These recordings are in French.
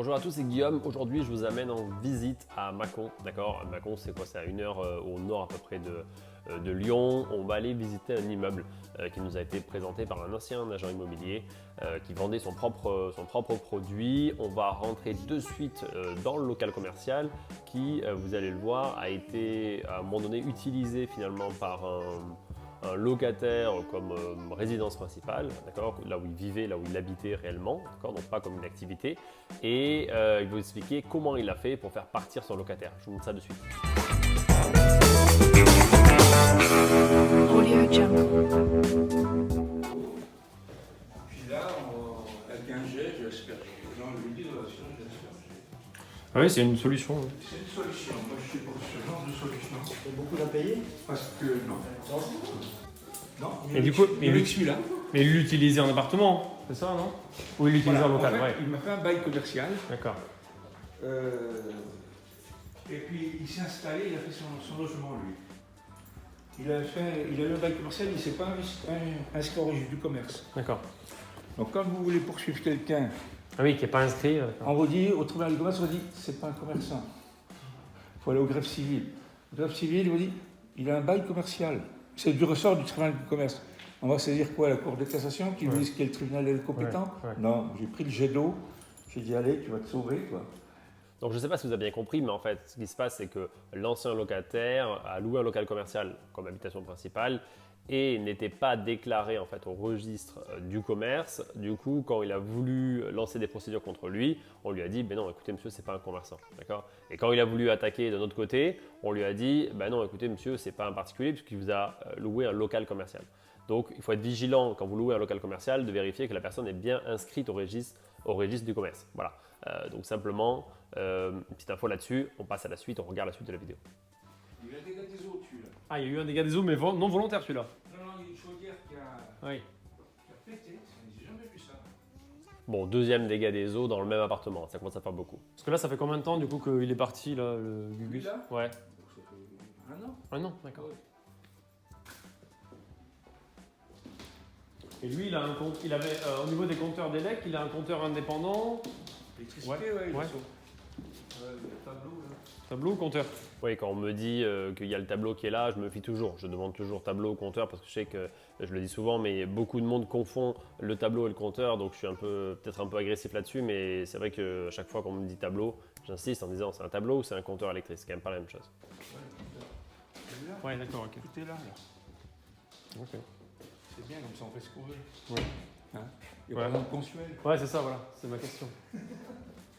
Bonjour à tous, c'est Guillaume. Aujourd'hui, je vous amène en visite à Mâcon. D'accord, Mâcon, c'est quoi? C'est à 1 heure au nord à peu près de Lyon. On va aller visiter un immeuble qui nous a été présenté par un ancien agent immobilier qui vendait son propre produit. On va rentrer de suite dans le local commercial qui, vous allez le voir, a été à un moment donné utilisé finalement par un locataire comme résidence principale, d'accord, là où il vivait, là où il habitait réellement, d'accord, donc pas comme une activité. Et il va vous expliquer comment il a fait pour faire partir son locataire. Je vous montre ça de suite. Audio Jungle. Puis là, avec un jet, j'espère. Dans l'isolation, j'espère. Ah oui, c'est une solution. Oui. C'est une solution. Moi, je suis pour ce genre de solution. Il y a beaucoup à payer. Parce que non. Non. Et du coup, avec celui-là. Mais il l'utilisait en appartement, c'est ça, non? Ou il l'utilisait Voilà, en local, en fait, ouais. il m'a fait un bail commercial. D'accord. Et puis, il s'est installé, il a fait son logement, lui. Il a eu un bail commercial, il ne s'est pas inscrit au registre du commerce. D'accord. Donc, quand vous voulez poursuivre quelqu'un, Ah oui, qui n'est pas inscrit. on vous dit, au tribunal du commerce, on vous dit, c'est pas un commerçant. Il faut aller au greffe civil. Le greffe civil, il vous dit, il a un bail commercial. C'est du ressort du tribunal du commerce. On va saisir quoi? La Cour de cassation qui vous dit que le tribunal est compétent? Ouais. Non, j'ai pris le jet d'eau. J'ai dit, allez, tu vas te sauver, quoi. Donc je ne sais pas si vous avez bien compris, mais en fait, ce qui se passe, c'est que l'ancien locataire a loué un local commercial comme habitation principale et n'était pas déclaré en fait au registre du commerce. Du coup, quand il a voulu lancer des procédures contre lui, on lui a dit, ben non, écoutez monsieur, c'est pas un commerçant, d'accord. Et quand il a voulu attaquer de notre côté, on lui a dit, ben non, écoutez monsieur, c'est pas un particulier puisqu'il vous a loué un local commercial. Donc il faut être vigilant quand vous louez un local commercial de vérifier que la personne est bien inscrite au registre du commerce. Voilà. Donc simplement, une petite info là-dessus, on passe à la suite, on regarde la suite de la vidéo. Il a des dégâts des eaux dessus, là. Ah, il y a eu un dégât des eaux, mais non volontaire celui-là. Non, il y a une chaudière qui a Oui. pété. J'ai jamais vu ça. Bon, deuxième dégât des eaux dans le même appartement, ça commence à faire beaucoup. Parce que là, ça fait combien de temps du coup qu'il est parti, là, le Gugus? Celui-là Ouais. Donc, ça fait un an. Ah non, d'accord. Ouais. Et lui, il a un compte, il avait, au niveau des compteurs d'élec, il a un compteur indépendant. L'électricité, Ouais. il Ouais. a le tableau, là. Tableau ou compteur? Oui, quand on me dit qu'il y a le tableau qui est là, je me fie toujours. Je demande toujours tableau ou compteur parce que je sais que, je le dis souvent, mais beaucoup de monde confond le tableau et le compteur. Donc je suis peut-être un peu agressif là-dessus, mais c'est vrai que à chaque fois qu'on me dit tableau, j'insiste en disant c'est un tableau ou c'est un compteur électrique. C'est quand même pas la même chose. Celui-là, Ouais, d'accord, ok. tout est là, là. Ok. C'est bien, comme ça on fait ce qu'on veut. Ouais. Hein? Il y a pas besoin de consuel. Ouais, c'est ça, voilà, c'est ma question.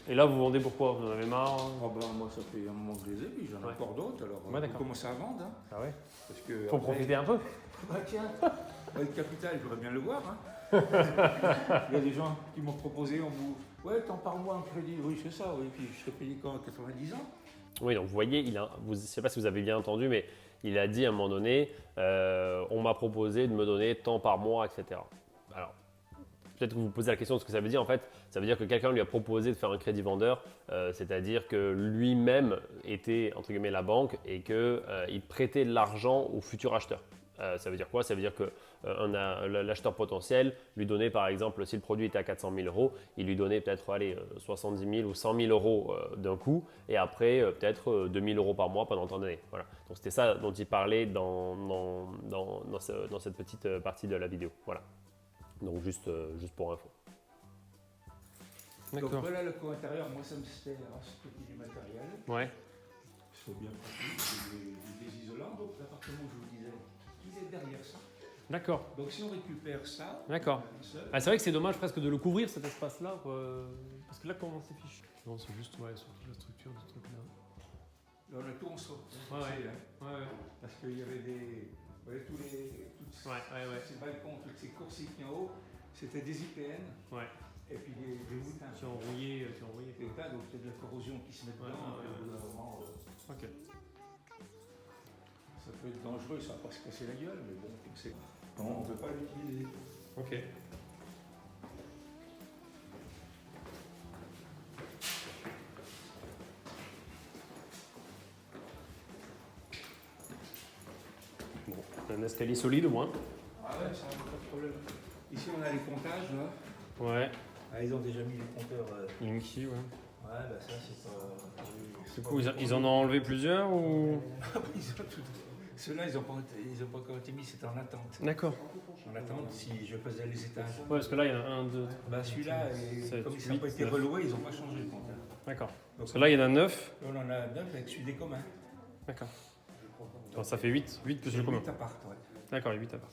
Et là, vous vendez pourquoi? Vous en avez marre? Oh ben, moi, ça fait un moment que je les ai, puis j'en ai Ouais. encore d'autres. Alors, Ouais, on d'accord. commence à vendre. Hein, Ah ouais. parce que Faut après- profiter un peu. Bah tiens, le capital, je voudrais bien le voir. Hein. Il y a des gens qui m'ont proposé, on vous. Ouais, t'en parles-moi un crédit. Oui, c'est ça, oui. Puis je serai payé quand? 90 ans? Oui, donc vous voyez, je ne sais pas si vous avez bien entendu, mais il a dit à un moment donné, on m'a proposé de me donner tant par mois, etc. Alors, peut-être que vous vous posez la question de ce que ça veut dire. En fait, ça veut dire que quelqu'un lui a proposé de faire un crédit vendeur, c'est-à-dire que lui-même était, entre guillemets, la banque et qu'il prêtait de l'argent au futur acheteur. Ça veut dire quoi? Ça veut dire que l'acheteur potentiel lui donnait, par exemple, si le produit était à 400 000 euros, il lui donnait peut-être 70 000 ou 100 000 euros d'un coup et après peut-être 2 000 euros par mois pendant tant d'années. Voilà. Donc c'était ça dont il parlait dans cette petite partie de la vidéo. Voilà. Donc juste pour info. Donc D'accord. voilà le coin intérieur. Moi, ça me sert à ce petit du matériel. Ouais. C'est bien pratique. C'est des isolants. Donc l'appartement, je vous disais, il est derrière ça. D'accord. Donc si on récupère ça, D'accord. seul, Ah, c'est vrai que c'est dommage presque de le couvrir cet espace-là, quoi. Parce que là, comment c'est fichu? Non, c'est juste, ouais, surtout la structure de ce truc-là. là, on a tout en sort. Ouais. Hein, Ouais. parce qu'il y avait des. Vous voyez, toutes Ouais. ces balcons, toutes ces coursives qui en haut, c'était des IPN. Ouais. Et puis des moutins. C'est enrouillé, Des moutins, donc il y a de la corrosion qui se met dedans. Ouais. et au bout d'un moment, Ok. ça peut être dangereux, ça va pas se casser la gueule, mais bon, c'est. Non, on ne peut pas l'utiliser. Ok. Bon, un escalier solide au moins. Ah ouais, ça n'a pas de problème. Ici, on a les comptages, là. Ouais. Ah, ils ont déjà mis les compteurs. Linky, ouais. bah ça, c'est pas. Du coup, ils en ont enlevé plusieurs ou... Ceux-là, ils n'ont pas encore été mis, c'était en attente. D'accord. En attente, si je faisais les étages. Ouais, parce que là, il y en a un, deux. Bah celui-là, Sept, comme il n'a pas huit, été neuf. reloué, ils n'ont pas changé le compteur. D'accord. Donc Parce que là, il y en a 9. on en a 9 avec celui des communs. D'accord. Alors, ça fait 8. 8 plus le commun. 8 appart, ouais. D'accord, il y a 8 à part.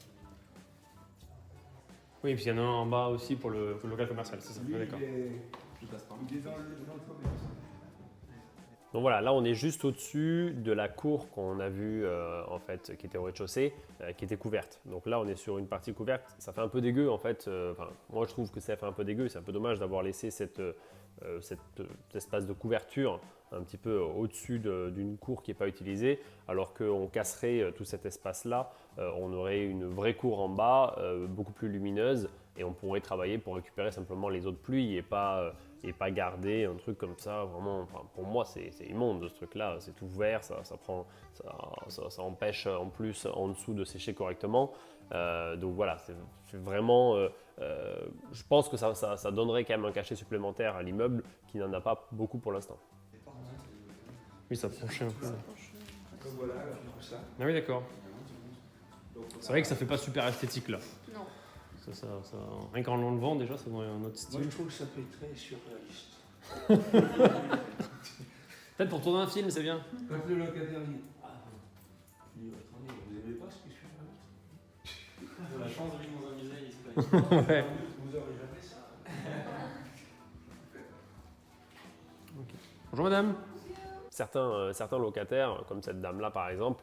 Oui, et puis il y en a un en bas aussi pour le local commercial, c'est ça. Lui, Ouais, d'accord. il est dans le commerce. Donc voilà, là on est juste au-dessus de la cour qu'on a vue en fait, qui était au rez-de-chaussée, qui était couverte. Donc là on est sur une partie couverte. Ça fait un peu dégueu en fait. Moi je trouve que ça fait un peu dégueu. C'est un peu dommage d'avoir laissé cet espace de couverture un petit peu au-dessus d'une cour qui n'est pas utilisée, alors qu'on casserait tout cet espace-là. On aurait une vraie cour en bas, beaucoup plus lumineuse, et on pourrait travailler pour récupérer simplement les eaux de pluie et pas garder un truc comme ça. Vraiment, enfin, pour moi, c'est immonde ce truc-là. C'est tout vert, ça empêche en plus en dessous de sécher correctement. Donc voilà, c'est vraiment. Je pense que ça donnerait quand même un cachet supplémentaire à l'immeuble qui n'en a pas beaucoup pour l'instant. Oui, ça penchait un peu. Donc voilà, comme ça. Ah oui, d'accord. C'est vrai que ça fait pas super esthétique là. Non. Rien qu'en l'enlevant déjà, ça donne un autre Moi, style. je trouve que ça fait très surréaliste. Peut-être pour tourner un film, c'est bien. Quand le locataire dit il dit, attendez, vous n'aimez pas ce que je fais là? On a la chance de vivre dans un musée ici. Ouais. Vous n'aurez jamais ça. Bonjour madame. Certains locataires, comme cette dame-là par exemple,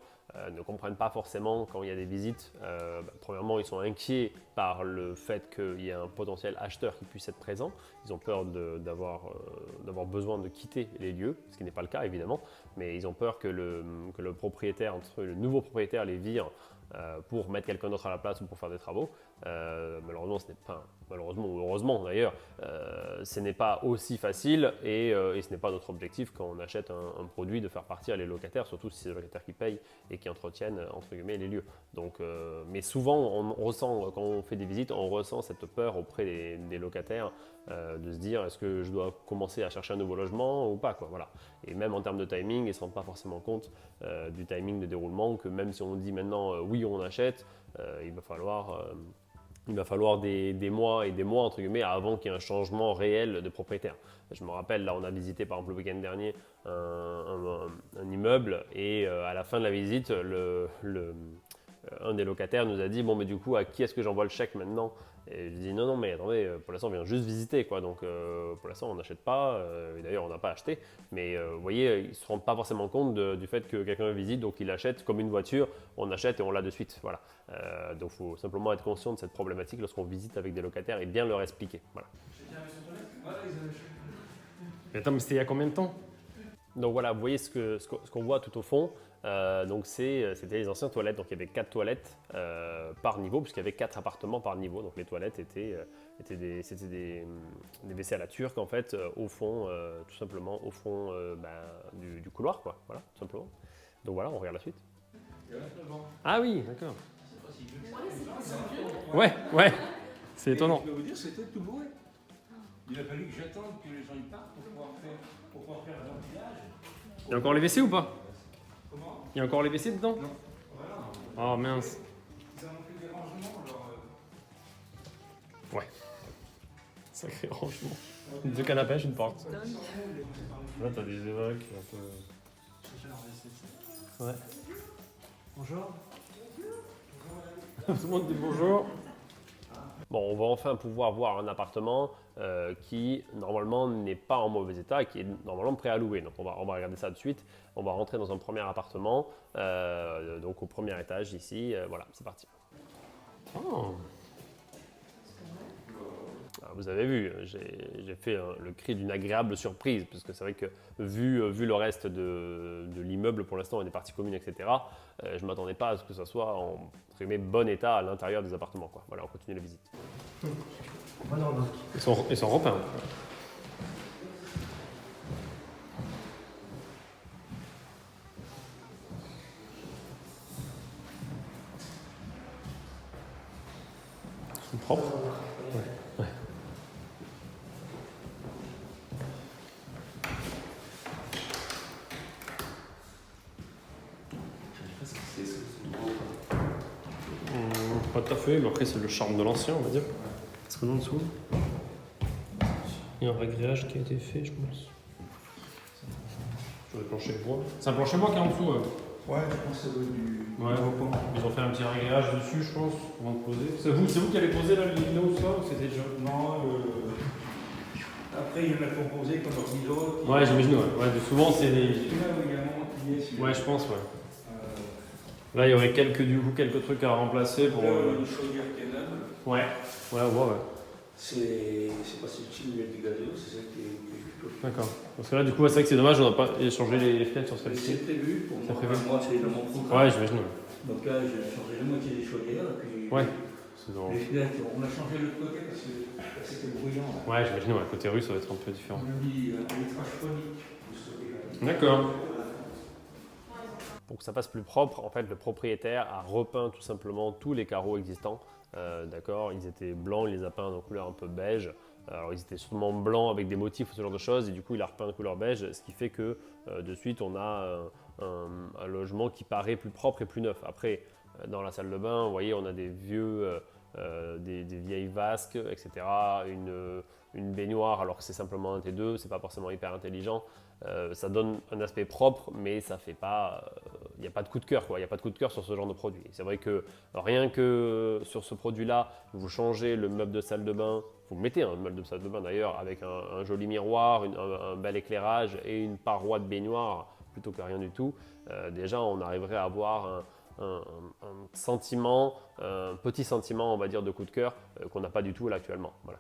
ne comprennent pas forcément quand il y a des visites. Premièrement, ils sont inquiets par le fait qu'il y ait un potentiel acheteur qui puisse être présent. Ils ont peur d'avoir besoin de quitter les lieux, ce qui n'est pas le cas évidemment, mais ils ont peur que le nouveau propriétaire les vire pour mettre quelqu'un d'autre à la place ou pour faire des travaux. Malheureusement, ce n'est pas, malheureusement ou heureusement d'ailleurs, ce n'est pas aussi facile et ce n'est pas notre objectif quand on achète un produit de faire partir les locataires, surtout si c'est les locataires qui payent et qui entretiennent entre guillemets les lieux. Donc, mais souvent, on ressent, quand on fait des visites, on ressent cette peur auprès des locataires de se dire est-ce que je dois commencer à chercher un nouveau logement ou pas, quoi, voilà. Et même en termes de timing, ils ne se rendent pas forcément compte du timing de déroulement, que même si on dit maintenant oui on achète, il va falloir des mois et des mois entre guillemets avant qu'il y ait un changement réel de propriétaire. Je me rappelle, là on a visité par exemple le week-end dernier un immeuble et à la fin de la visite, un des locataires nous a dit bon mais du coup à qui est-ce que j'envoie le chèque maintenant? Et je dis non mais attendez, pour l'instant on vient juste visiter quoi, donc pour l'instant on n'achète pas, et d'ailleurs on n'a pas acheté, mais vous voyez ils ne se rendent pas forcément compte du fait que quelqu'un visite, donc il achète comme une voiture, on achète et on l'a de suite, voilà. Donc il faut simplement être conscient de cette problématique lorsqu'on visite avec des locataires et bien leur expliquer, voilà. Mais attends, mais c'était il y a combien de temps? Donc voilà, vous voyez ce qu'on voit tout au fond. Donc c'était les anciennes toilettes, donc il y avait 4 toilettes par niveau, puisqu'il y avait 4 appartements par niveau. Donc les toilettes c'était des WC à la turque en fait, au fond, tout simplement au fond du couloir, quoi. Voilà, tout simplement. Donc voilà, on regarde la suite. Ah oui, d'accord. Ouais, c'est étonnant. Je peux vous dire, c'était tout bourré. Il a fallu que j'attende que les gens y partent pour pouvoir faire un village. Il y a encore les WC ou pas? Comment? Il y a encore les WC dedans? Non. Voilà. Oh mince. Ils en ont fait des rangements, alors. Ouais. Sacré rangement. 2 cannes à pêche, une porte. Là t'as des évacs un peu. Ouais. Bonjour. Tout le monde dit bonjour. Bon, on va enfin pouvoir voir un appartement qui normalement n'est pas en mauvais état et qui est normalement prêt à louer. Donc on va regarder ça de suite. On va rentrer dans un premier appartement, donc au premier étage ici. Voilà, c'est parti. Oh. Alors, vous avez vu, j'ai fait le cri d'une agréable surprise, parce que c'est vrai que vu le reste de l'immeuble pour l'instant et des parties communes, etc., je ne m'attendais pas à ce que ça soit en entre guillemets, bon état à l'intérieur des appartements, quoi. Voilà, on continue la visite. Ils sont repeints. Ils sont propres. Ouais. fait, mais après c'est le charme de l'ancien, on va dire. Parce que là en dessous, il y a un réglage qui a été fait, je pense. Sur le plancher bois. C'est un plancher bois qui est en dessous. Ouais, je pense que ça doit être du Ouais. repos. Ils ont fait un petit réglage dessus, je pense, avant de poser. C'est vous qui avez posé là, les linots, ça ou c'était déjà. Non, après, il y en a composé comme leur îlot. Ouais, j'imagine, ouais. Souvent c'est des. Celui-là, également, il est celui-là. Ouais, je pense, ouais. Là, il y aurait quelques trucs à remplacer pour. Une chaudière qui est neuve. Ouais, ouais. C'est pas celle-ci où il y a du gazeux, c'est celle qui est plutôt. D'accord. Parce que là, du coup, c'est vrai que c'est dommage, on n'a pas échangé les fenêtres sur celle-ci. C'est prévu pour C'est moi. prévu. Moi, c'est dans mon programme. Ouais, j'imagine. Donc là, j'ai changé la moitié des chaudières. Et puis Ouais. C'est dans... les fenêtres, on a changé l'autre côté parce que c'était bruyant. Là. Ouais, j'imagine, ouais. Côté rue, ça va être un peu différent. On a mis un vitrage phonique. de ce côté-là. D'accord. Pour que ça fasse plus propre, en fait, le propriétaire a repeint tout simplement tous les carreaux existants. D'accord, ils étaient blancs, il les a peints en couleur un peu beige. Alors ils étaient sûrement blancs avec des motifs ou ce genre de choses, et du coup il a repeint en couleur beige, ce qui fait que de suite on a un logement qui paraît plus propre et plus neuf. Après, dans la salle de bain, vous voyez, on a des des vieilles vasques, etc. Une baignoire, alors que c'est simplement un T2, c'est pas forcément hyper intelligent. Ça donne un aspect propre, mais ça fait pas. Il n'y a pas de coup de cœur, quoi. Il n'y a pas de coup de cœur sur ce genre de produit. C'est vrai que rien que sur ce produit-là, vous changez le meuble de salle de bain, vous mettez un meuble de salle de bain d'ailleurs avec un joli miroir, un bel éclairage et une paroi de baignoire plutôt que rien du tout. Déjà, on arriverait à avoir un sentiment, un petit sentiment, on va dire, de coup de cœur qu'on n'a pas du tout là actuellement. Voilà.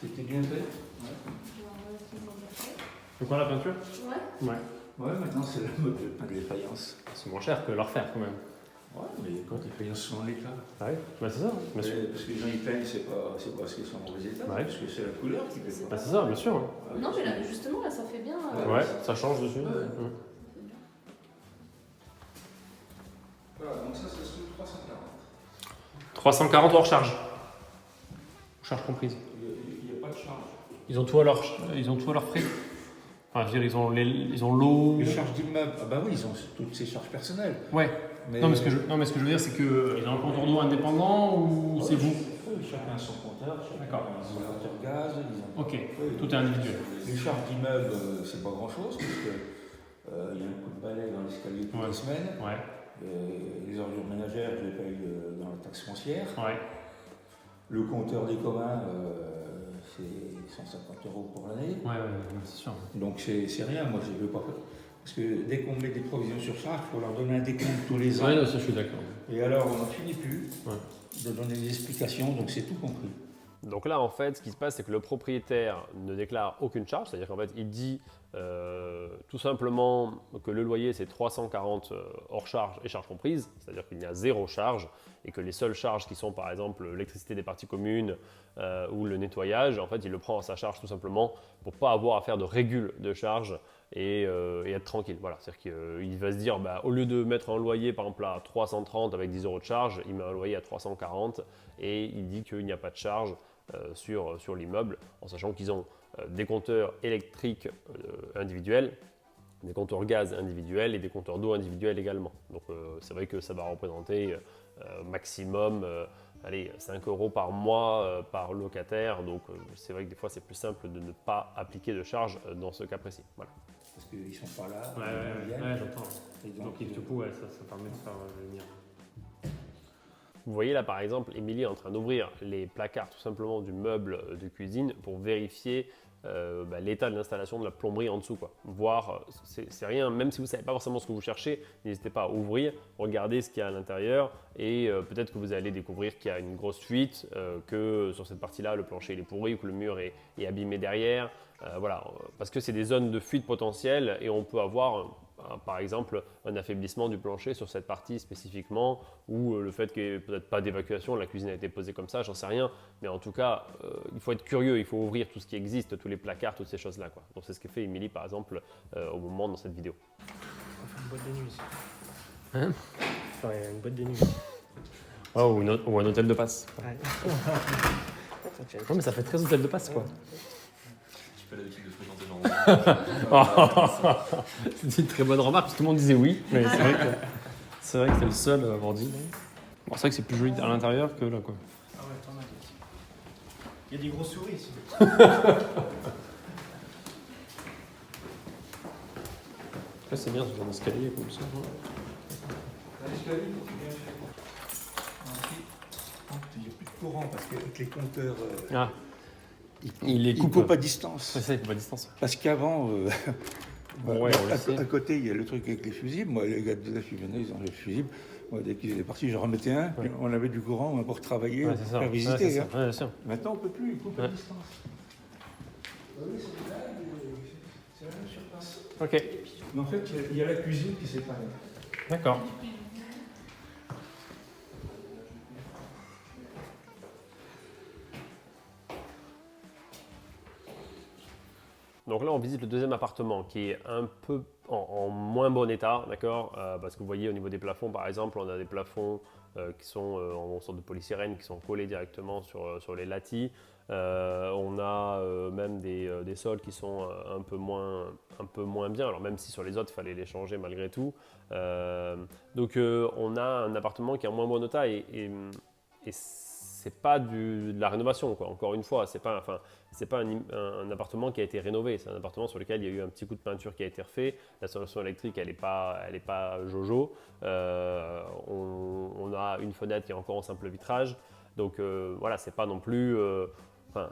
C'était bien fait. C'est quoi la peinture? Ouais. Ouais. Ouais, maintenant c'est la mode de peindre les faïences. C'est moins cher que leur faire quand même. Ouais, mais quand les faïences sont en l'état. Ah oui, bah, c'est ça, bien sûr. Parce que les gens ils peignent, c'est pas parce qu'ils sont en mauvais état, Ouais. parce que c'est la couleur qui fait Bah, pas. c'est ça, bien sûr. Non, mais là, justement, là, ça fait bien. Ouais, ça change dessus. Ouais. Mm. Voilà, donc ça se trouve 340. 340 hors charge. Charge comprise. Il n'y a pas de charge. Ils ont tout à leur frais. Enfin, je veux dire, ils ont l'eau. Les charges d'immeuble, ah bah oui, ils ont toutes ces charges personnelles. Ouais. Mais Non, mais ce que je veux dire, c'est qu'ils ont un compteur d'eau indépendant ou c'est vous? Chacun a son compteur, chacun D'accord. a son compteur gaz. Ils ont... Ok, Oui. tout est individuel. Les charges d'immeuble, c'est pas grand chose, parce que il y a un coup de balai dans l'escalier toutes Ouais. les semaines. Ouais, Les ordures ménagères, je les paye dans la taxe foncière. ouais. Le compteur des communs, c'est 150 € pour l'année. Ouais, c'est sûr. Donc c'est rien, moi je ne veux pas. Parce que dès qu'on met des provisions sur charge, il faut leur donner un décompte tous les ans. Ouais, non, ça, je suis d'accord. Et alors on n'en finit plus Ouais. de donner des explications, donc c'est tout compris. Donc là, en fait, ce qui se passe, c'est que le propriétaire ne déclare aucune charge, c'est-à-dire qu'en fait, il dit tout simplement que le loyer, c'est 340 hors charge et charges comprises, c'est-à-dire qu'il y a zéro charge et que les seules charges qui sont, par exemple, l'électricité des parties communes ou le nettoyage, en fait, il le prend à sa charge tout simplement pour ne pas avoir à faire de régule de charge et être tranquille. Voilà. C'est-à-dire qu'il va se dire, bah, au lieu de mettre un loyer, par exemple, à 330 avec 10 € de charge, il met un loyer à 340 et il dit qu'il n'y a pas de charge sur l'immeuble, en sachant qu'ils ont des compteurs électriques individuels, des compteurs gaz individuels et des compteurs d'eau individuels également. Donc c'est vrai que ça va représenter maximum 5 € par mois par locataire. Donc c'est vrai que des fois c'est plus simple de ne pas appliquer de charge dans ce cas précis. Voilà. Parce qu'ils ne sont pas là. Ouais, ils viennent. j'entends. Et Donc, du coup, ouais, ça permet de faire venir. Vous voyez là par exemple, Émilie est en train d'ouvrir les placards tout simplement du meuble de cuisine pour vérifier l'état de l'installation de la plomberie en dessous, quoi. Voir, c'est rien, même si vous ne savez pas forcément ce que vous cherchez, n'hésitez pas à ouvrir, regarder ce qu'il y a à l'intérieur et peut-être que vous allez découvrir qu'il y a une grosse fuite, que sur cette partie-là, le plancher il est pourri ou que le mur est abîmé derrière. Voilà, parce que c'est des zones de fuite potentielles et on peut avoir par exemple un affaiblissement du plancher sur cette partie spécifiquement ou le fait qu'il n'y ait peut-être pas d'évacuation, la cuisine a été posée comme ça, j'en sais rien, mais en tout cas il faut être curieux, il faut ouvrir tout ce qui existe, tous les placards, toutes ces choses là, quoi. Donc c'est ce que fait Émilie par exemple au moment dans cette vidéo. On va faire une boîte de nuit ici. Hein? Enfin, une boîte de nuit. Oh, ou un hôtel de passe. Ouais. Non mais ça fait très hôtel de passe quoi. Tu pas l'habitude de fréquenter ce genre de... C'est une très bonne remarque, parce que tout le monde disait oui. Mais c'est vrai que t'es le seul à avoir dit. Bon, c'est vrai que c'est plus joli à l'intérieur que là, quoi. Ah ouais, t'en as des petits. Il y a des grosses souris ici. Là, c'est bien ce genre d'escalier comme ça. L'escalier, c'est bien fait. Ensuite, il n'y a plus de courant parce qu'avec les compteurs, Ah, il les ils coupe. coupent à distance. Ouais, ça, il coupe à distance. Parce qu'avant, Bon, ouais, on le sait. à côté, il y a le truc avec les fusibles. Moi, les gars de la venaient, ils ont les fusibles. Moi, dès qu'ils étaient partis, je remettais un. Puis on avait du courant pour travailler, Ouais, c'est ça. faire Ouais, visiter. c'est hein. ça. Ouais, bien sûr. Maintenant, on ne peut plus, ils coupent à Ouais. distance. Oui, c'est la même surface. Ok, Mais en fait, il y a la cuisine qui sépare. d'accord. Donc là, on visite le deuxième appartement qui est un peu en moins bon état, d'accord. Parce que vous voyez au niveau des plafonds, par exemple, on a des plafonds qui sont en sorte de polystyrène, qui sont collés directement sur les latis. On a même des sols qui sont un peu moins bien. Alors même si sur les autres, il fallait les changer malgré tout. Donc on a un appartement qui est en moins bon état et c'est pas de la rénovation, quoi. Encore une fois, c'est pas un appartement qui a été rénové, c'est un appartement sur lequel il y a eu un petit coup de peinture qui a été refait. La solution électrique, elle est pas jojo. On a une fenêtre qui est encore en simple vitrage, donc voilà, c'est pas non plus,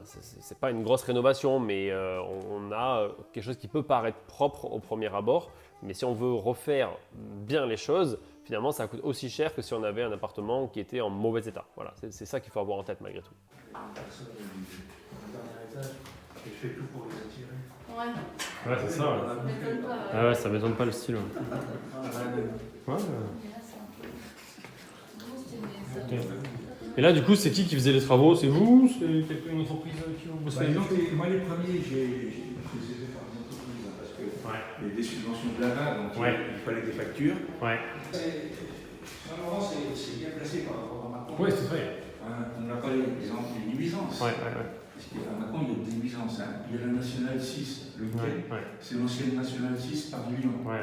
c'est pas une grosse rénovation, mais on a quelque chose qui peut paraître propre au premier abord. Mais si on veut refaire bien les choses, finalement, ça coûte aussi cher que si on avait un appartement qui était en mauvais état. Voilà, c'est ça qu'il faut avoir en tête malgré tout. Personne au dernier étage, et je fais tout pour les attirer. Ouais, Ouais, c'est ça. Ouais. ça m'étonne pas. Ah ouais, ça m'étonne pas le style. Ouais. Ouais. Mais là, c'est un peu gros stylé, ça. Ok. Et là, du coup, c'est qui faisait les travaux? C'est vous? C'est une entreprise qui vous bossez Bah, dessus? moi, les premiers, je les ai fait par des entreprises, hein, parce que Ouais. il y a des subventions de l'ANA, donc Ouais. il fallait des factures. Ouais. Saint-Laurent, c'est bien placé par rapport à Macron. Oui, c'est vrai. Hein, on n'a pas les nuisances. Ouais, ouais, ouais. Parce qu'à Macron, il y a des nuisances. Hein. Il y a la nationale 6, le week-end. Ouais, C'est l'ancienne nationale 6 par Lyon. ouais.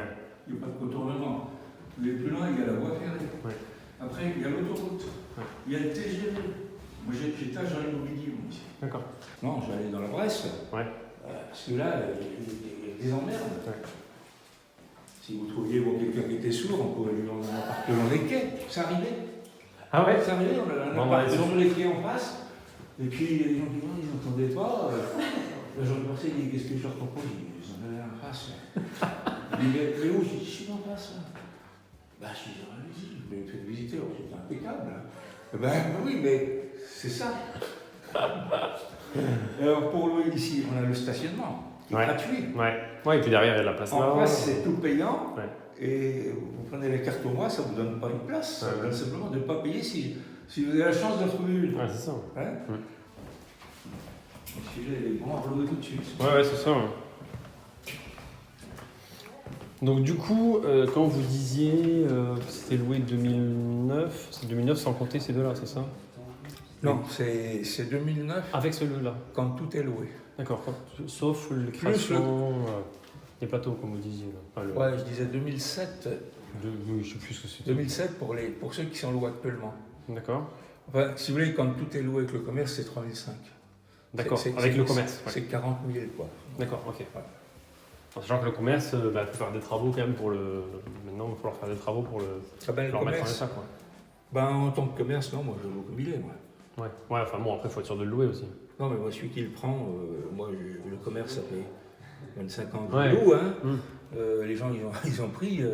Il n'y a pas de contournement. Mais plus loin, il y a la voie ferrée. Ouais. Après, il y a l'autoroute. Ouais. Il y a le TGV. Moi, j'étais agent immobilier, moi, ici. D'accord. Non, j'allais dans la Bresse. Ouais. Parce que là, il y a des emmerdes. Ouais. Si vous trouviez quelqu'un qui était sourd, on pouvait lui demander un appart le long des quais. Ça arrivait. Ah ouais? Ça arrivait, on avait un Bon, appart ouais, sur les quais en face. Et puis, les gens qui ils n'entendaient pas. Le Jean Percé dit qu'est-ce que je leur propose? Ils en avaient en face. Il dit mais où? J'ai dit, je suis en face. Bah, je dis, allez-y, vous me faites visiter. Alors, c'était impeccable. Ben oui, mais c'est ça. Alors, pour louer ici, on a le stationnement qui est Ouais. gratuit. Ouais. Ouais, et puis derrière, il y a de la place là. En face, c'est tout payant. Ouais. Et vous prenez la carte au mois, ça ne vous donne pas une place. Ça Ouais. vous donne simplement de ne pas payer si vous avez la chance de trouver une. Ouais, c'est ça. Hein Si j'ai les bons rouleaux tout de suite. Ouais, ouais, c'est ça. Ouais. Donc, du coup, quand vous disiez que c'était loué 2009, c'est 2009 sans compter ces deux-là, c'est ça? Non, c'est 2009 Avec celui-là. quand tout est loué. D'accord. Sauf les créations des plateaux, comme vous disiez. Là. Enfin, le- Ouais, je disais 2007. oui, je sais plus ce que c'était. 2007 pour ceux qui sont loués actuellement. D'accord. Enfin, si vous voulez, quand tout est loué avec le commerce, c'est 3005. D'accord. C'est- Avec c'est- le commerce. Ouais. C'est 40 000 quoi. D'accord, ok. Ouais. En sachant que le commerce peut faire des travaux quand même pour le. Maintenant, il va falloir faire des travaux pour le. Ah ben, le leur mettre en commerce, état, quoi. ben, en tant que commerce, non, moi je loue comme il est. Moi. Ouais. Ouais, enfin bon, après, il faut être sûr de le louer aussi. Non, mais moi, celui qui le prend, le commerce, ça fait 25 ans que Ouais. je loue. Hein. Mm. Les gens, ils ont pris. Ouais.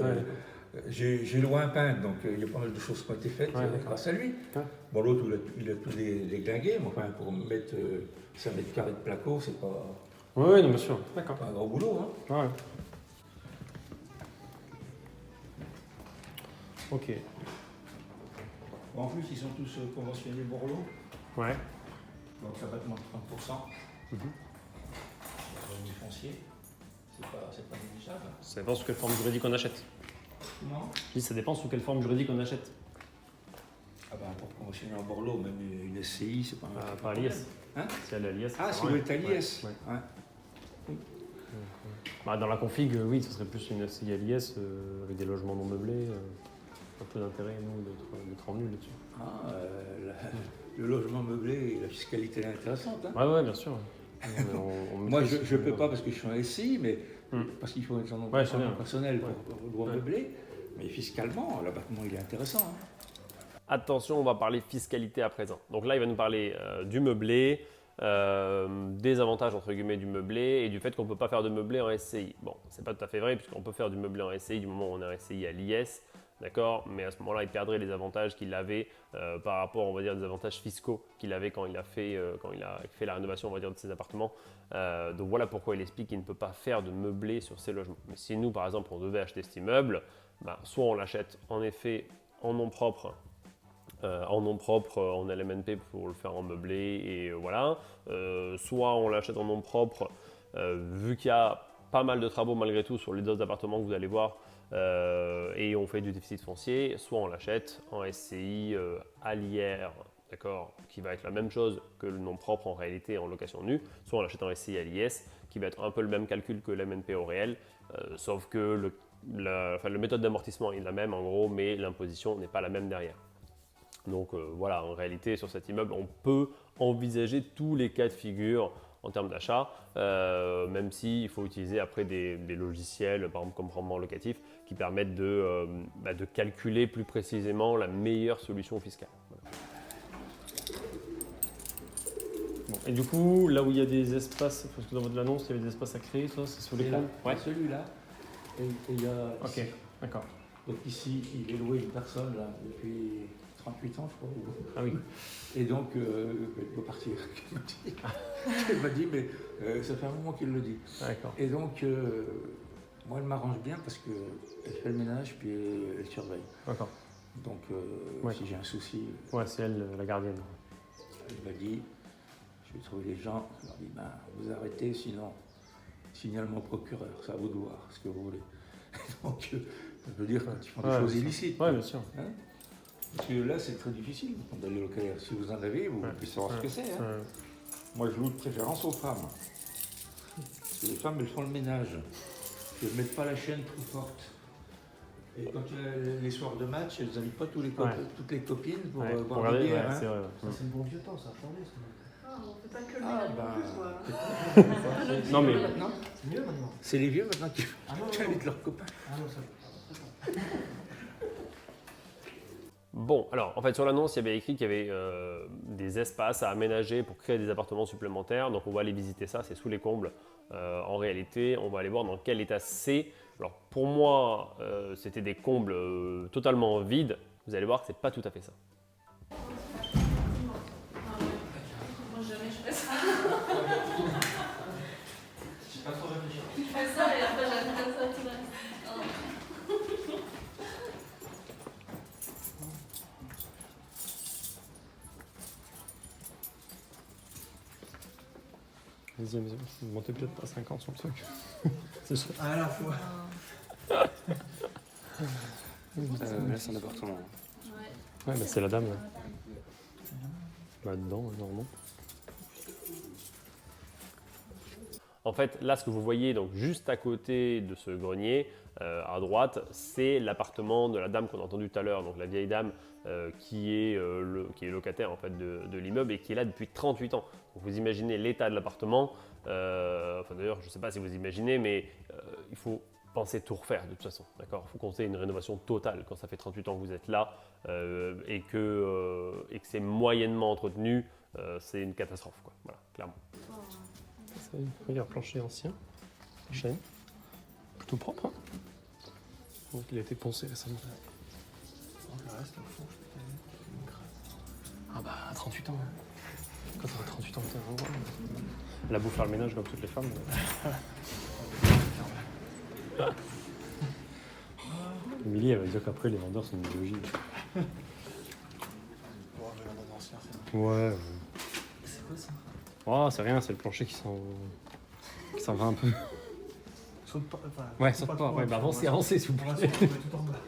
J'ai loué un peintre, donc il y a pas mal de choses qui ont été faites Ouais, d'accord. grâce à lui. Ouais. Bon, l'autre, il a tout déglingué, mais enfin, pour mettre 5 mètres carrés de placo, c'est pas, Ouais, non, bien sûr. D'accord. pas un gros boulot. Hein. Ouais. Ok. Bon, en plus, ils sont tous conventionnés Borloo, Ouais. donc ça va demander 30%. Mhm. Du foncier, c'est pas négligeable. Ça dépend sous quelle forme juridique on achète. Non. Je dis, ça dépend sous quelle forme juridique on achète. Ah ben, pour conventionner en Borloo, même une SCI, c'est pas un Pas à l'IS. Hein? Si elle est à l'IS. Ah, c'est ouais. le l'IS. Ouais. Ouais. Bah, dans la config, oui, ce serait plus une SCI à l'IS avec des logements non meublés. Un peu d'intérêt, nous, d'être en nul là-dessus. Ah, le logement meublé et la fiscalité est intéressante. Hein. Ouais, bien sûr. Moi, je ne peux pas parce que je suis en SCI, mais parce qu'il faut être en nom Ouais, je sais bien. personnel pour le droit meublé. Mais fiscalement, l'abattement, il est intéressant. Hein. Attention, on va parler fiscalité à présent. Donc là, il va nous parler du meublé, des avantages entre guillemets du meublé et du fait qu'on ne peut pas faire de meublé en SCI. Bon, c'est pas tout à fait vrai puisqu'on peut faire du meublé en SCI du moment où on est en SCI à l'IS, d'accord, mais à ce moment-là, il perdrait les avantages qu'il avait par rapport, on va dire, des avantages fiscaux qu'il avait quand il a fait la rénovation, on va dire, de ses appartements. Donc voilà pourquoi il explique qu'il ne peut pas faire de meublé sur ses logements. Mais si nous, par exemple, on devait acheter cet immeuble, soit on l'achète en effet en nom propre, en LMNP pour le faire en meublé et voilà. Soit on l'achète en nom propre, vu qu'il y a pas mal de travaux malgré tout sur les deux appartements que vous allez voir et on fait du déficit foncier, soit on l'achète en SCI à l'IR, d'accord, qui va être la même chose que le nom propre en réalité en location nue, soit on l'achète en SCI à l'IS, qui va être un peu le même calcul que l'MNP au réel, sauf que la méthode d'amortissement est la même en gros, mais l'imposition n'est pas la même derrière. Donc voilà, en réalité, sur cet immeuble, on peut envisager tous les cas de figure en termes d'achat, même s'il faut utiliser après des logiciels, par exemple comme rendement locatif, qui permettent de calculer plus précisément la meilleure solution fiscale. Voilà. Bon, et du coup, là où il y a des espaces, parce que dans votre annonce, il y avait des espaces à créer, ça, c'est sur les comptes. Ouais, celui-là. Et il y a. Ok, d'accord. Donc ici, il est loué une personne là, depuis 38 ans, je crois. Ah oui. Et donc, il peut partir. Elle m'a dit, mais ça fait un moment qu'il le dit. D'accord. Et donc, moi, elle m'arrange bien parce qu'elle fait le ménage puis elle surveille. D'accord. Donc, Ouais. si j'ai un souci, Ouais, c'est elle la gardienne. elle m'a dit, je vais trouver les gens. Je leur dis, vous arrêtez, sinon, signale mon procureur, c'est à vous de voir ce que vous voulez. Donc, ça veut dire quand ils font des choses illicites. Ouais, bien sûr. Hein, parce que là, c'est très difficile d'aller locataire. Si vous en avez, vous pouvez savoir ce que c'est. Hein. Moi, je loue de préférence aux femmes. Parce que les femmes, elles font le ménage. Elles ne mettent pas la chaîne trop forte. Et quand il y a les soirs de match, elles n'invitent pas toutes les copines pour boire regarder, des bières. c'est vrai. Ça, c'est le bon vieux temps, ça a changé. Ah, on fait pas que le Ah, ménage non plus, quoi. Non, mais Maintenant, c'est mieux maintenant. C'est les vieux maintenant qui Ah non, invitent leurs copains. Ah non, ça. Bon, alors en fait sur l'annonce, il y avait écrit qu'il y avait des espaces à aménager pour créer des appartements supplémentaires. Donc on va aller visiter ça, c'est sous les combles. En réalité, on va aller voir dans quel état c'est. Alors pour moi, c'était des combles totalement vides. Vous allez voir que c'est pas tout à fait ça. Moi, jamais je fais ça. J'ai pas trop réfléchi. Je fais ça et après, j'aime pas ça tout le reste. vas-y, montez peut-être pas 50 sur le truc. C'est sûr. À la fois. Là, c'est un appartement. Ouais. Ouais, bah, c'est la dame. Là-dedans, normalement. En fait, là, ce que vous voyez donc juste à côté de ce grenier, à droite, c'est l'appartement de la dame qu'on a entendu tout à l'heure, donc la vieille dame qui est locataire en fait de l'immeuble et qui est là depuis 38 ans. Donc, vous imaginez l'état de l'appartement. D'ailleurs, je ne sais pas si vous imaginez, mais il faut penser tout refaire de toute façon. D'accord ? Il faut compter une rénovation totale quand ça fait 38 ans que vous êtes là et que c'est moyennement entretenu. C'est une catastrophe, quoi. Voilà, clairement. Regarde, plancher ancien, chaîne, plutôt propre. Hein. Donc il a été poncé récemment. Le reste, au fond, Ah bah 38 ans. Quand t'as 38 ans, t'as vraiment. Elle a beau faire le ménage comme toutes les femmes. Émilie, elle va dire qu'après les vendeurs sont idéologiques. Ouais. c'est quoi ça? Oh, c'est rien, c'est le plancher qui s'en va un peu. Saute pas. Enfin, Ouais, saute pas. Ouais, bah avancez, s'il vous Pour plaît. l'instant, on est tout en bas.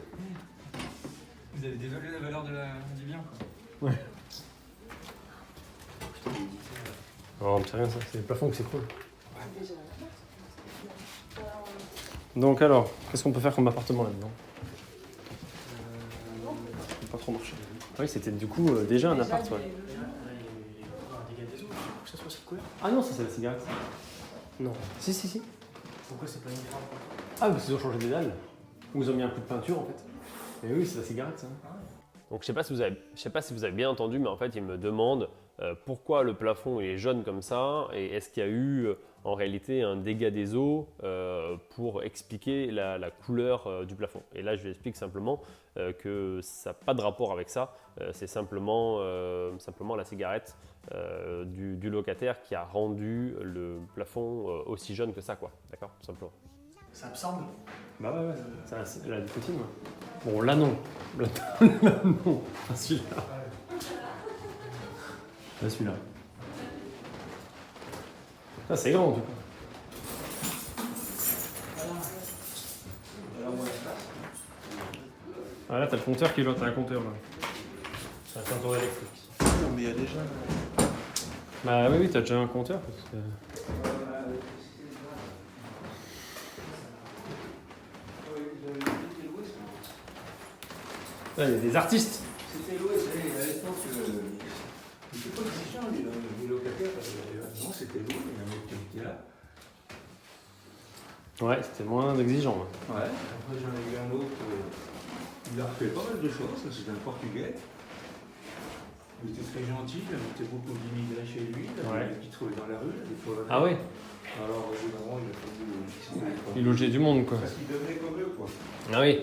Vous avez dévalué la valeur du bien, quoi. Ouais. Non, mais c'est rien, ça. C'est le plafond qui s'écroule. Donc alors, qu'est-ce qu'on peut faire comme appartement là-dedans? Pas trop marché. Oui, c'était du coup déjà un appart, ouais. Un dégât des eaux, pour que ça soit si couvert. Ah non, ça c'est la cigarette. Non. Si, si, si. Pourquoi c'est pas une grave? Ah, mais ils ont changé des dalles. Ou ils ont mis un coup de peinture en fait. Mais oui, c'est la cigarette ça. Donc je sais pas si vous avez bien entendu, mais en fait il me demande pourquoi le plafond il est jaune comme ça et est-ce qu'il y a eu en réalité un dégât des eaux pour expliquer la couleur du plafond. Et là je lui explique simplement que ça n'a pas de rapport avec ça, c'est simplement la cigarette du locataire qui a rendu le plafond aussi jaune que ça, quoi. D'accord, tout simplement. Ça absorbe? Bah ouais, c'est la nicotine. Ouais. Bon, là non. Là, non. Pas celui-là. Pas celui-là. Ça, c'est grand en tout cas. Ah là, t'as le compteur qui est là, t'as un compteur là. C'est un compteur électrique. Non, mais il y a déjà. Bah oui, t'as déjà un compteur. Parce que... Là, il y a des artistes. C'était loué, à l'époque, il n'était pas exigeant, les locataires, parce que non, c'était loué, il y a un mec qui était là. Ouais, c'était moins exigeant. Ouais. Ouais, après j'en ai vu un autre, il a refait pas mal de choses, c'était un Portugais. Il était très gentil, il invitait beaucoup d'immigrés chez lui, qui trouvaient dans la rue, des fois. Ah ouais. Alors, évidemment, il a fallu. Il logeait du monde quoi. Parce qu'il devenait comme eux, quoi. Ah oui.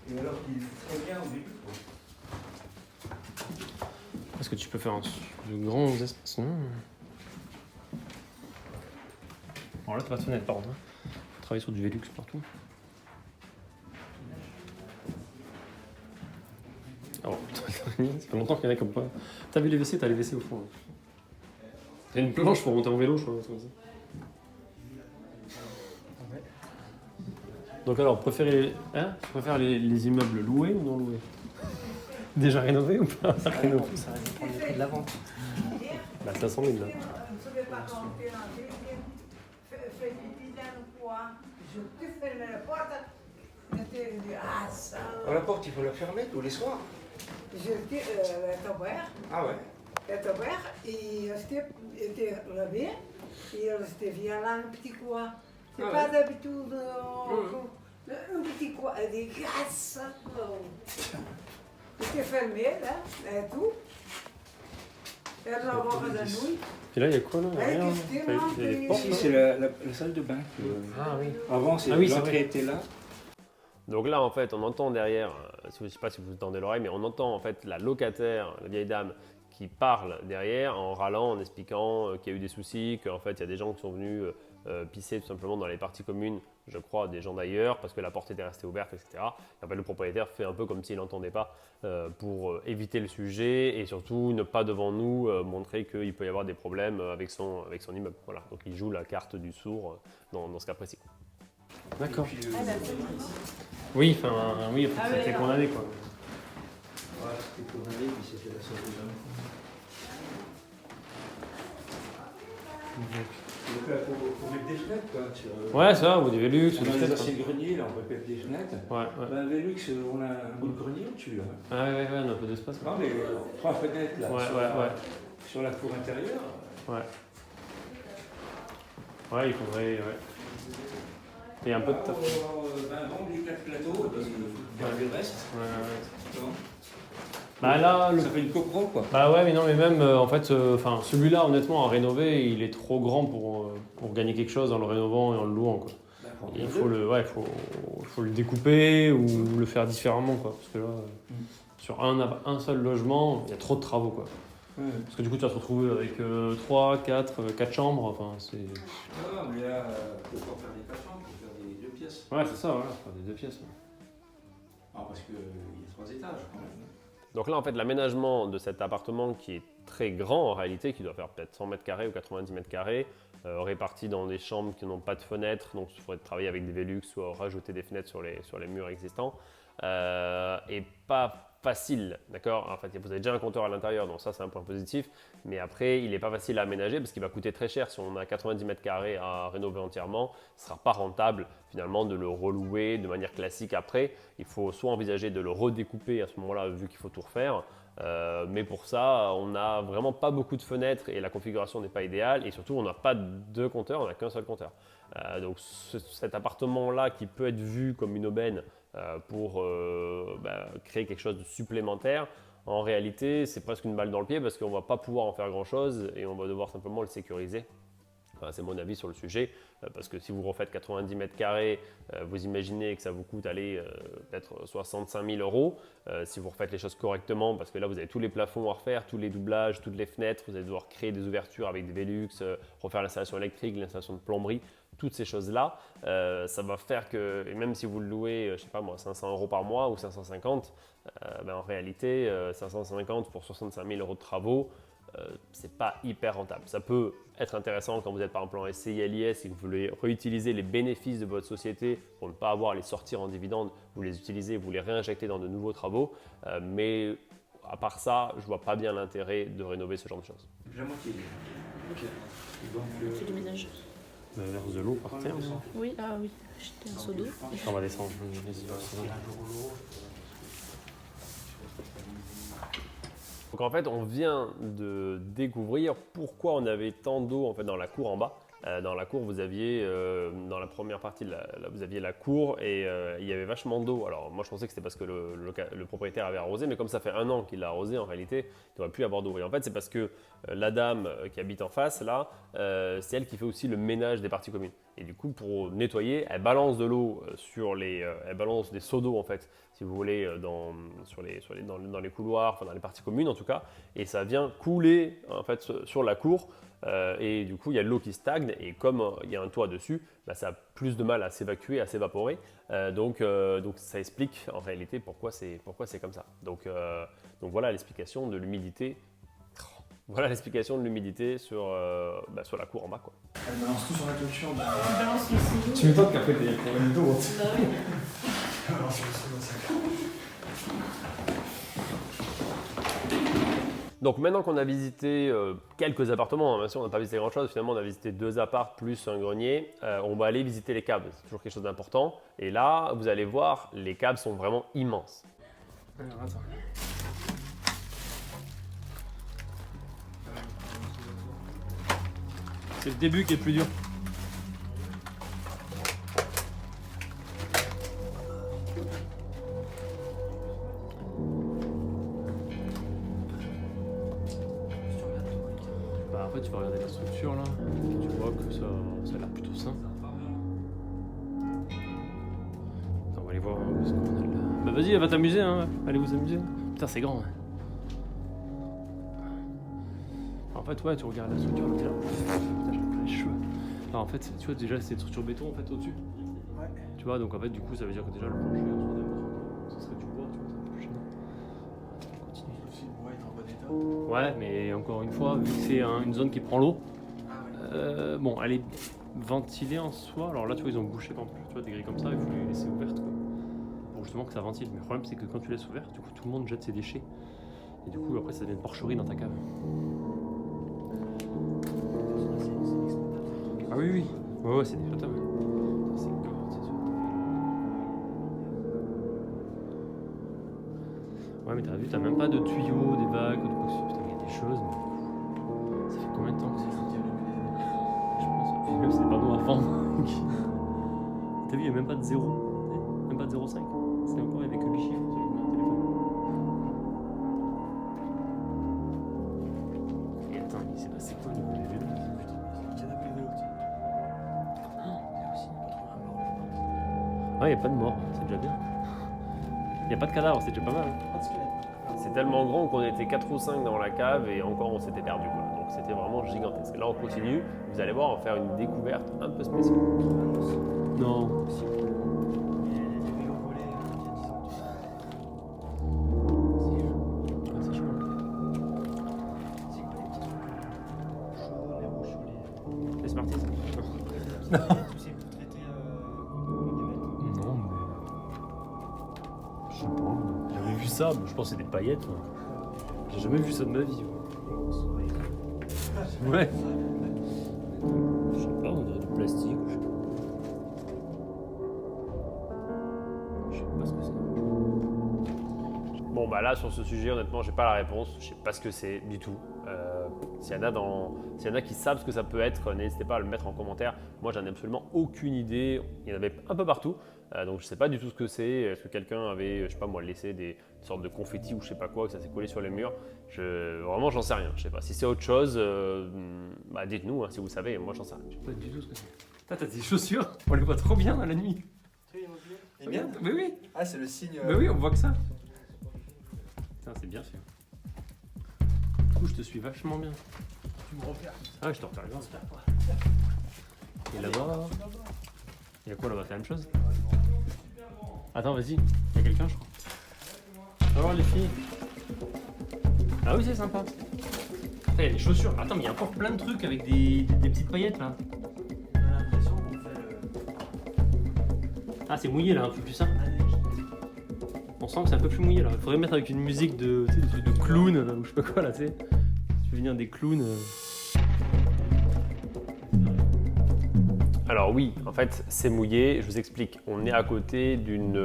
Et alors qu'il était très bien au début, quoi. Est-ce que tu peux faire de grands espaces? Non. Bon là, t'as pas de fenêtre par contre. Faut travailler sur du Velux partout. Oh putain, ça fait longtemps qu'il y en a comme pas. T'as vu les WC? T'as les WC au fond. T'as une planche pour monter en vélo, je crois. Comme ça. Donc alors, tu préfères les immeubles loués ou non loués? Déjà rénovés ou pas rénovés? Ça va dépendre du prix de la vente. Bah 500 000 là. À la porte, il faut la fermer tous les soirs. J'étais ouvert, Ah ouais. était ouvert et était levé et c'était via là un petit coin. C'est Ah pas ouais. d'habitude un petit coin, des grâces. C'était fermé là, et tout. Et alors on va la nuit. Et là, il y a quoi là? Ouais, Rien. qu'est-ce que Il y a des portes Ici, là. c'est la salle de bain. Ah oui. Avant, Ah oui, c'est l'entrée vrai. était là. Donc là, en fait, on entend derrière, je ne sais pas si vous tendez l'oreille, mais on entend en fait la locataire, la vieille dame, qui parle derrière en râlant, en expliquant qu'il y a eu des soucis, qu'en fait, il y a des gens qui sont venus pisser tout simplement dans les parties communes, je crois, des gens d'ailleurs, parce que la porte était restée ouverte, etc. Et en fait, le propriétaire fait un peu comme s'il n'entendait pas pour éviter le sujet et surtout ne pas devant nous montrer qu'il peut y avoir des problèmes avec son immeuble. Voilà. Donc il joue la carte du sourd dans ce cas précis. D'accord. Oui, enfin, oui, Ah ça a été oui, condamné quoi. Voilà, c'était condamné, puis c'était la salle de bain. Donc là, faut mettre des fenêtres, quoi. Ouais, ça, ou du Velux, ou On du a les peut-être. anciens greniers, là, on peut mettre des fenêtres. Ouais, ouais. Ben, Velux, on a un bout de grenier au-dessus, là. Ah ouais, on a un peu d'espace. Non, mais 3 fenêtres, là, Ouais, sur, ouais, ouais. sur la cour intérieure. Ouais. Ouais, il faudrait. Ouais. Et un peu de taf. Ben, vendre les 4 plateaux, et puis garder le reste. Ouais, ouais. Tu vois. Bah là, Ça fait une copro, quoi. bah ouais, mais non, mais même en fait, enfin celui-là, honnêtement, à rénover, il est trop grand pour gagner quelque chose en le rénovant et en le louant quoi. D'accord. Il faut faut le découper ou le faire différemment quoi, parce que là, sur un seul logement, il y a trop de travaux quoi. Ouais. Parce que du coup, tu vas te retrouver avec 3, 4 chambres, enfin c'est. Non, mais là, il faut pas faire des 4 chambres, il faut faire des 2 pièces. Ouais, c'est ça, voilà, faire des 2 pièces. Ouais. Ah, parce qu'il y a 3 étages, quand même. Donc là, en fait, l'aménagement de cet appartement qui est très grand en réalité, qui doit faire peut-être 100 mètres carrés ou 90 mètres carrés, répartis dans des chambres qui n'ont pas de fenêtres, donc il faudrait travailler avec des Velux ou rajouter des fenêtres sur les murs existants, et pas facile, d'accord? En fait, vous avez déjà un compteur à l'intérieur, donc ça c'est un point positif. Mais après, il n'est pas facile à aménager parce qu'il va coûter très cher. Si on a 90 mètres carrés à rénover entièrement, ce ne sera pas rentable finalement de le relouer de manière classique après. Il faut soit envisager de le redécouper à ce moment-là, vu qu'il faut tout refaire. Mais pour ça, on n'a vraiment pas beaucoup de fenêtres et la configuration n'est pas idéale. Et surtout, on n'a pas deux compteurs, on n'a qu'un seul compteur. Donc cet appartement-là qui peut être vu comme une aubaine pour créer quelque chose de supplémentaire, en réalité, c'est presque une balle dans le pied parce qu'on ne va pas pouvoir en faire grand-chose et on va devoir simplement le sécuriser. Enfin, c'est mon avis sur le sujet, parce que si vous refaites 90 mètres carrés, vous imaginez que ça vous coûte peut-être 65 000 euros. Si vous refaites les choses correctement, parce que là vous avez tous les plafonds à refaire, tous les doublages, toutes les fenêtres, vous allez devoir créer des ouvertures avec des Velux, refaire l'installation électrique, l'installation de plomberie, toutes ces choses-là, ça va faire que, et même si vous le louez, je sais pas moi, 500 euros par mois ou 550, en réalité, 550 pour 65 000 euros de travaux, c'est pas hyper rentable. Ça peut être intéressant quand vous êtes par exemple en SCI LIS et que vous voulez réutiliser les bénéfices de votre société pour ne pas avoir à les sortir en dividendes, vous les utilisez, vous les réinjectez dans de nouveaux travaux, mais à part ça, je vois pas bien l'intérêt de rénover ce genre de choses. La moitié. Ok. Donc, C'est du ménage. Le verre de l'eau par terre. Oui, ah oui, j'étais un seau d'eau. On va descendre. Vas-y, Donc en fait, on vient de découvrir pourquoi on avait tant d'eau en fait dans la cour en bas. Dans la cour, vous aviez, dans la première partie, vous aviez la cour et il y avait vachement d'eau. Alors moi, je pensais que c'était parce que le propriétaire avait arrosé, mais comme ça fait 1 an qu'il a arrosé, en réalité, il ne devrait plus avoir d'eau. Et en fait, c'est parce que la dame qui habite en face, là, c'est elle qui fait aussi le ménage des parties communes. Et du coup, pour nettoyer, elle balance de l'eau elle balance des seaux d'eau, en fait, si vous voulez, dans les couloirs, enfin dans les parties communes en tout cas, et ça vient couler en fait sur la cour. Et du coup, il y a de l'eau qui stagne et comme il y a un toit dessus, ça a plus de mal à s'évacuer, à s'évaporer. Donc ça explique en réalité pourquoi c'est comme ça. Donc voilà l'explication de l'humidité. Voilà l'explication de l'humidité sur la cour en bas, quoi. Elle balance tout sur la clôture. On balance le seau d'eau. Tu m'étonnes qu'après t'aies des problèmes d'eau. Bah oui. Elle balance sur le seau d'eau, ça. Donc maintenant qu'on a visité quelques appartements, même si on n'a pas visité grand chose, finalement on a visité 2 apparts plus un grenier, on va aller visiter les caves, c'est toujours quelque chose d'important. Et là, vous allez voir, les caves sont vraiment immenses. Alors, attends. C'est le début qui est le plus dur. Après, tu vas regarder la structure là, tu vois que ça a l'air plutôt sain. Attends, on va aller voir où est-ce qu'on a là. Bah vas-y, va t'amuser, hein. Allez vous amuser. Putain, c'est grand. Hein. En fait, ouais, tu regardes la structure, là, t'es là. Putain, j'ai plein les cheveux. Alors, en fait, tu vois, déjà, c'est une structure béton en fait au-dessus. Ouais. Tu vois, donc en fait, du coup, ça veut dire que déjà le plancher en soi d'abord, ce serait du bois, tu vois, c'est un peu plus gênant. On continue. Si le bois est en bon état. Ouais, mais encore une fois, vu que c'est une zone qui prend l'eau, Ah ouais. bon, elle est ventilée en soi. Alors là, tu vois, ils ont bouché par exemple, tu vois, des grilles comme ça, il faut les laisser ouvertes quoi, pour justement que ça ventile. Mais le problème, c'est que quand tu laisses ouvert, du coup, tout le monde jette ses déchets. Et du coup, après, ça devient une porcherie dans ta cave. Ah oui, oui. Ouais, c'est exploitable. C'est gore, c'est sûr. Ouais, mais t'as vu, t'as même pas de tuyaux, des vagues ou de quoi que ce soit. Putain, il y a des choses, mais ça fait combien de temps que c'est ça? Je pense, puis même c'est des panneaux avant. T'as vu, il n'y a même pas de 0, même pas de 0,5. C'est encore avec que 8 chiffres sur le téléphone. Et attends, il s'est passé quoi au niveau des vélos? Canapé vélo. Ah, il n'y a pas de mort, c'est déjà bien. Il n'y a pas de cadavre, c'est déjà pas mal. Pas de squelette. C'est tellement grand qu'on était 4 ou 5 dans la cave et encore on s'était perdu, quoi. Donc c'était vraiment gigantesque. Là on continue, vous allez voir, on va faire une découverte un peu spéciale. Non. Il y a des vélos volés il y a 10 ans. Ah, c'est chaud. C'est quoi les petits trucs chauds, les rouges sur les. Les Smarties. Tu sais, pour traiter les bêtes. Non, mais. Je sais pas. J'avais vu vu ça, je pense que c'est des paillettes. J'ai jamais vu ça de ma vie. Ouais. Je sais pas, on dirait du plastique. Je sais pas ce que c'est. Bon, bah là, sur ce sujet, honnêtement, j'ai pas la réponse. Je sais pas ce que c'est du tout. S'il y en a qui savent ce que ça peut être, n'hésitez pas à le mettre en commentaire. Moi, j'en ai absolument aucune idée. Il y en avait un peu partout. Donc, je sais pas du tout ce que c'est. Est-ce que quelqu'un avait, je sais pas moi, laissé des sortes de confettis ou je sais pas quoi, que ça s'est collé sur les murs? Vraiment, j'en sais rien. Je sais pas. Si c'est autre chose, bah, dites-nous si vous savez. Moi, j'en sais rien. Je sais pas du tout ce que c'est. T'as des chaussures, on les voit trop bien à la nuit. Regarde, mais oui. Ah, c'est le signe. Mais oui, on voit que ça. Putain, c'est bien fait. Du coup, je te suis vachement bien. Tu me repères. Ah ouais, je te repère bien. Et là-bas. Il y a quoi là-bas? C'est la même chose? Attends, vas-y. Il y a quelqu'un, je crois. Alors, les filles. Ah oui, c'est sympa. Attends, il y a des chaussures. Attends, mais il y a encore plein de trucs avec des petites paillettes là. On a l'impression qu'on fait le. Ah, c'est mouillé là, un peu plus ça. On sent que c'est un peu plus mouillé là. Il faudrait mettre avec une musique de, tu sais, des trucs de clown ou je sais pas quoi là, tu sais. Tu veux venir des clowns. Alors oui, en fait, c'est mouillé. Je vous explique. On est à côté d'une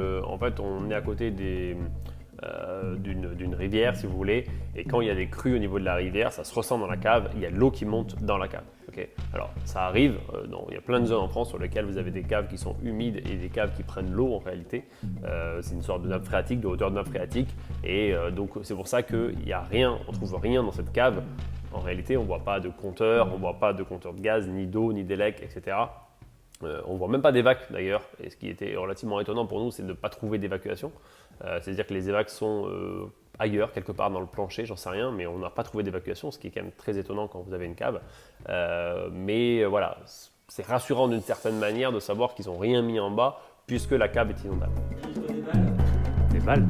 rivière, si vous voulez. Et quand il y a des crues au niveau de la rivière, ça se ressent dans la cave. Il y a de l'eau qui monte dans la cave. Okay. Alors, ça arrive. Il y a plein de zones en France sur lesquelles vous avez des caves qui sont humides et des caves qui prennent l'eau en réalité. C'est une sorte de nappe phréatique, de hauteur de nappe phréatique. Et donc, c'est pour ça qu'il n'y a rien. On trouve rien dans cette cave. En réalité, on ne voit pas de compteur, on ne voit pas de compteur de gaz, ni d'eau, ni d'élec, etc. On ne voit même pas d'évac d'ailleurs, et ce qui était relativement étonnant pour nous, c'est de ne pas trouver d'évacuation. C'est-à-dire que les évacs sont ailleurs, quelque part dans le plancher, j'en sais rien, mais on n'a pas trouvé d'évacuation, ce qui est quand même très étonnant quand vous avez une cave. Mais voilà, c'est rassurant d'une certaine manière de savoir qu'ils n'ont rien mis en bas, puisque la cave est inondable. Des balles.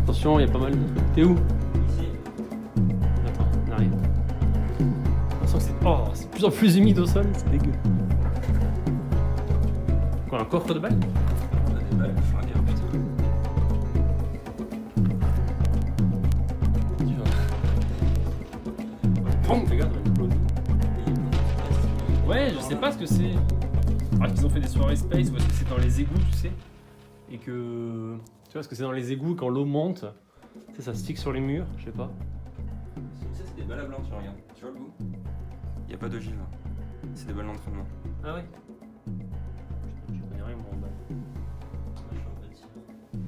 Attention, il y a pas mal de... T'es où? Ici. Attends, on arrive. C'est de plus en plus humide au sol, c'est dégueu. Quoi, un coffre de balles? On a des balles flinguées, putain. Pong, fais gaffe, elle explose. Ouais, je sais pas ce que c'est. Alors qu'ils ont fait des soirées space ou est-ce que c'est dans les égouts, tu sais? Et que. Tu vois, est-ce que c'est dans les égouts quand l'eau monte? Tu sais, ça se fixe sur les murs, je sais pas. Ça, c'est des balles à blanc, tu regardes. Tu vois le bout? Il n'y a pas d'ogive. C'est des balles d'entraînement. Ah ouais? Je connais rien, moi, en balle.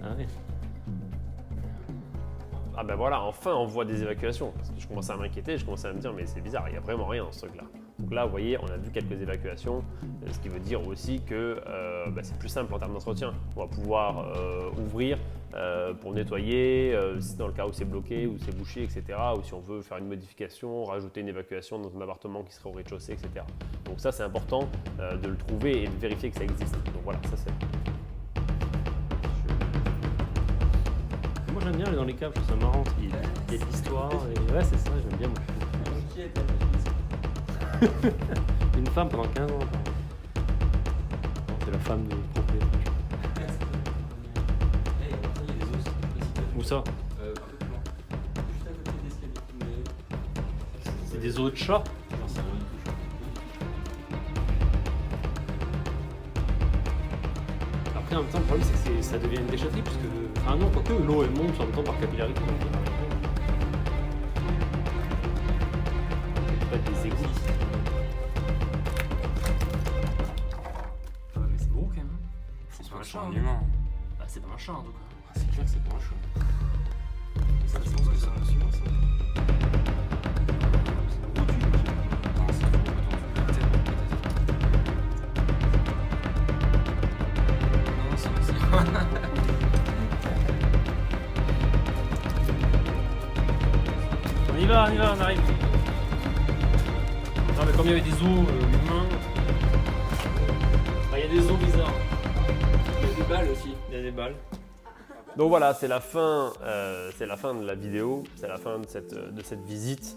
Ah ouais? Ah ben voilà, enfin on voit des évacuations. Parce que je commençais à m'inquiéter, je commençais à me dire mais c'est bizarre, il n'y a vraiment rien dans ce truc-là. Donc là, vous voyez, on a vu quelques évacuations, ce qui veut dire aussi que c'est plus simple en termes d'entretien. On va pouvoir ouvrir pour nettoyer, si dans le cas où c'est bloqué, ou c'est bouché, etc. Ou si on veut faire une modification, rajouter une évacuation dans un appartement qui serait au rez-de-chaussée, etc. Donc ça, c'est important de le trouver et de vérifier que ça existe. Donc voilà, ça c'est... Moi j'aime bien aller dans les caves, je trouve ça marrant. Il y a de l'histoire et ouais, c'est ça, j'aime bien moi. Une femme pendant 15 ans. C'est la femme de propriétaire. Où ça? Un peu plus loin. Juste à côté des escaliers. C'est des os de chat? Après, en même temps, le problème, c'est que ça devient une déchetterie, puisque... Ah non, quoique l'eau, elle monte en même temps par capillarité. Pas des égouts. Ah, mais c'est gros, quand même. C'est pas un chat, hein. humain. Bah, c'est pas un chat, en tout cas. C'est clair que c'est pas un chat. Ça, je pense que c'est un humain, ça. On y va, on arrive. Non, mais comme il y avait des os humains. Il y a des os bizarres. Il y a des balles aussi. Il y a des balles. Donc voilà, c'est la fin de la vidéo, c'est la fin de cette visite.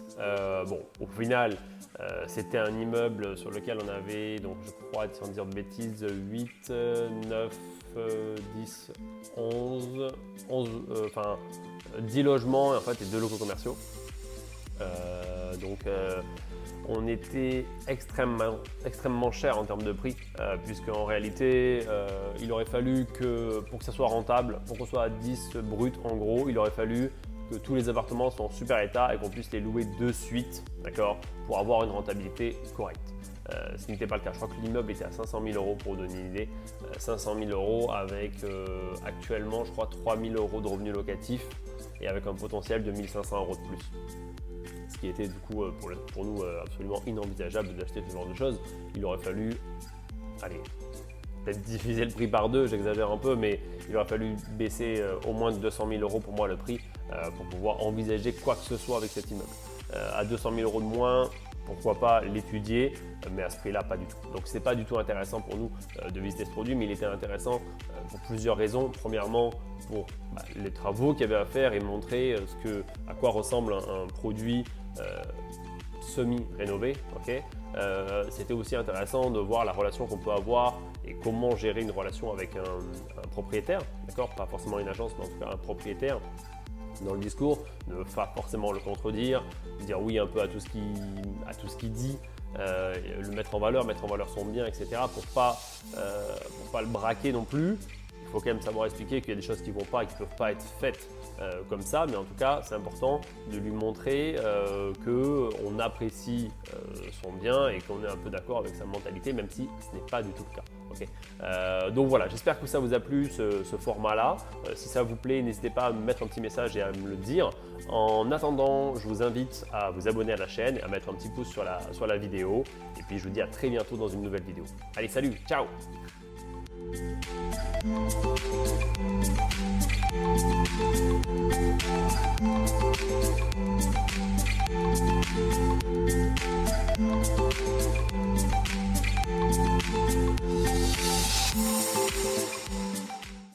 Bon, au final, c'était un immeuble sur lequel on avait, donc je crois, sans dire de bêtises, 8, 9, 10, 11, 10 logements en fait, et 2 locaux commerciaux. On était extrêmement cher en termes de prix, puisqu'en réalité, il aurait fallu que, pour que ça soit rentable, pour qu'on soit à 10 brut en gros, il aurait fallu que tous les appartements soient en super état et qu'on puisse les louer de suite, d'accord, pour avoir une rentabilité correcte. Ce n'était pas le cas. Je crois que l'immeuble était à 500 000 € pour vous donner une idée. 500 000 € avec actuellement, je crois, 3 000 € de revenus locatifs et avec un potentiel de 1 500 € de plus. Ce qui était du coup pour nous absolument inenvisageable d'acheter ce genre de choses. Il aurait fallu, allez, peut-être diviser le prix par 2, j'exagère un peu, mais il aurait fallu baisser au moins de 200 000 € pour moi le prix pour pouvoir envisager quoi que ce soit avec cet immeuble. À 200 000 € de moins, pourquoi pas l'étudier, mais à ce prix-là, pas du tout. Donc c'est pas du tout intéressant pour nous de visiter ce produit, mais il était intéressant pour plusieurs raisons. Premièrement, pour les travaux qu'il y avait à faire et montrer à quoi ressemble un produit semi-rénové. Okay. C'était aussi intéressant de voir la relation qu'on peut avoir et comment gérer une relation avec un propriétaire, d'accord, pas forcément une agence, mais en tout cas un propriétaire. Dans le discours, ne pas forcément le contredire, dire oui un peu à tout ce qu'il dit, le mettre en valeur son bien, etc. pour pas le braquer non plus. Il faut quand même savoir expliquer qu'il y a des choses qui ne vont pas et qui ne peuvent pas être faites comme ça, mais en tout cas, c'est important de lui montrer qu'on apprécie son bien et qu'on est un peu d'accord avec sa mentalité, même si ce n'est pas du tout le cas. Okay. Donc voilà, j'espère que ça vous a plu ce format-là. Si ça vous plaît, n'hésitez pas à me mettre un petit message et à me le dire. En attendant, je vous invite à vous abonner à la chaîne et à mettre un petit pouce sur la vidéo. Et puis je vous dis à très bientôt dans une nouvelle vidéo. Allez, salut, ciao!